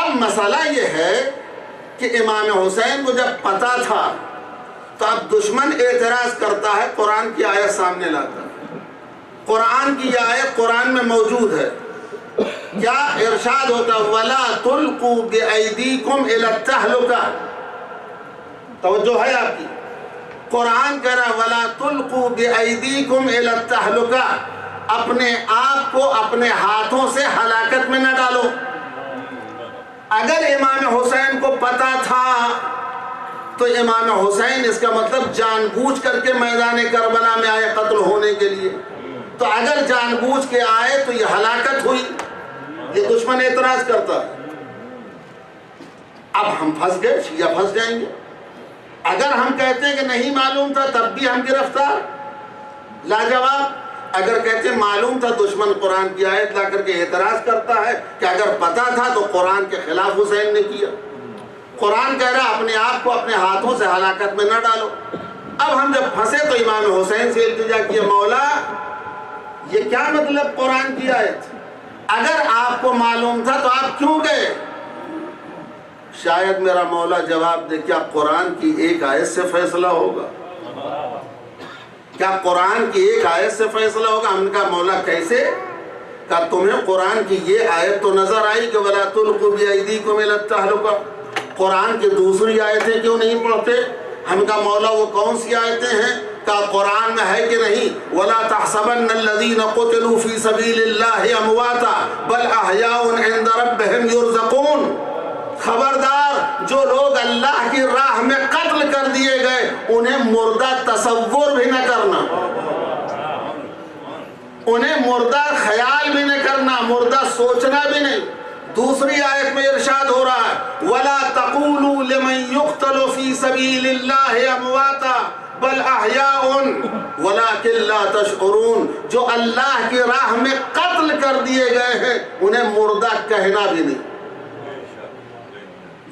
اب مسئلہ یہ ہے کہ امام حسین کو جب پتہ تھا تو اب دشمن اعتراض کرتا ہے، قرآن کی آیت سامنے لاتا ہے، قرآن کی یہ آیت قرآن میں موجود ہے، کیا ارشاد ہوتا ہے وَلَا تُلْقُوا بِأَيْدِيكُمْ إِلَى التَّهْلُكَةِ، توجہ ہے آپ کی، قرآن کہہ رہا وَلَا تُلْقُوا بِأَيْدِيكُمْ إِلَى التَّهْلُكَةِ، اپنے آپ کو اپنے ہاتھوں سے ہلاکت میں نہ ڈالو۔ اگر امام حسین کو پتا تھا تو امام حسین اس کا مطلب جان بوجھ کر کے میدان کربلا میں آئے قتل ہونے کے لیے، تو اگر جان بوجھ کے آئے تو یہ ہلاکت ہوئی، یہ دشمن اعتراض کرتا ہے۔ اب ہم پھنس گئے، شیعہ پھنس جائیں گے۔ اگر ہم کہتے ہیں کہ نہیں معلوم تھا تب بھی ہم گرفتار، لاجواب۔ اگر کہتے ہیں معلوم تھا دشمن قرآن کی آیت لا کر کے اعتراض کرتا ہے کہ اگر پتا تھا تو قرآن کے خلاف حسین نے کیا۔ قرآن کہہ رہا اپنے آپ کو اپنے ہاتھوں سے ہلاکت میں نہ ڈالو۔ اب ہم جب پھنسے تو امام حسین سے التجا کیا، مولا یہ کیا مطلب قرآن کی آیت؟ اگر آپ کو معلوم تھا تو آپ کیوں گئے؟ شاید میرا مولا جواب دے کیا قرآن کی ایک آیت سے فیصلہ ہوگا؟ کیا قرآن کی ایک آیت سے فیصلہ ہوگا؟ ہم نے کہا مولا کیسے؟ کہا تمہیں قرآن کی یہ آیت تو نظر آئی کہ وَلَا تُلْقُوا بِأَيْدِيكُمْ إِلَى التَّهْلُكَةِ، قرآن کی دوسری آیتیں کیوں نہیں پڑھتے؟ ہم کہا مولا وہ کون سی آیتیں ہیں؟ کہا قرآن میں ہے کہ نہیں وَلَا تَحْسَبَنَّ الَّذِينَ قُتِلُوا فِي سَبِيلِ اللَّهِ أَمْوَاتًا بَلْ أَحْيَاءٌ عِندَ رَبِّهِمْ يُرْزَقُونَ، خبردار جو لوگ اللہ کی راہ میں قتل کر دیے گئے انہیں مردہ تصور بھی نہ کرنا، انہیں مردہ خیال بھی نہ کرنا، مردہ سوچنا بھی نہیں۔ دوسری آیت میں ارشاد ہو رہا ہے وَلَا تَقُولُوا لِمَنْ يُقْتَلُ فِي سَبِيلِ اللَّهِ أَمْوَاتًا بَلْ أَحْيَاءٌ وَلَكِنْ لَا تَشْعُرُونَ، جو اللہ کی راہ میں قتل کر دیے گئے ہیں انہیں مردہ کہنا بھی نہیں۔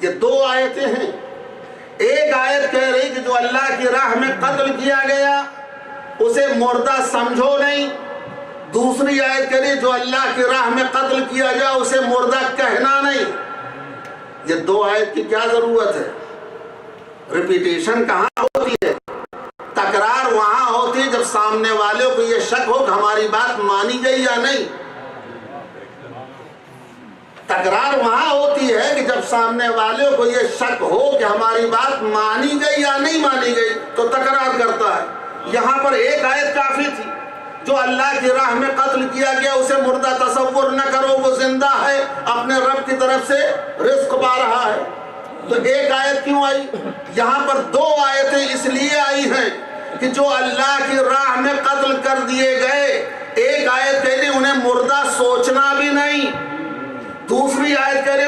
یہ دو آیتیں ہیں، ایک آیت کہہ رہی کہ جو اللہ کی راہ میں قتل کیا گیا اسے مردہ سمجھو نہیں، دوسری آیت کہہ رہی جو اللہ کی راہ میں قتل کیا گیا اسے مردہ کہنا نہیں۔ یہ دو آیت کی کیا ضرورت ہے؟ ریپیٹیشن کہاں ہوتی ہے؟ تکرار وہاں ہوتی ہے جب سامنے والے کو یہ شک ہو کہ ہماری بات مانی گئی یا نہیں۔ تکرار وہاں ہوتی ہے کہ جب سامنے والے کو یہ شک ہو کہ ہماری بات مانی گئی یا نہیں مانی گئی تو تکرار کرتا ہے۔ یہاں پر ایک آیت کافی تھی، جو اللہ کی راہ میں قتل کیا گیا اسے مردہ تصور نہ کرو، وہ زندہ ہے، اپنے رب کی طرف سے رزق پا رہا ہے۔ تو ایک آیت کیوں آئی؟ یہاں پر دو آیتیں اس لیے آئی ہیں کہ جو اللہ کی راہ میں قتل کر دیے گئے، ایک آیت کہہ رہی انہیں مردہ سوچنا بھی نہیں، دوسری آیت کہہ رہے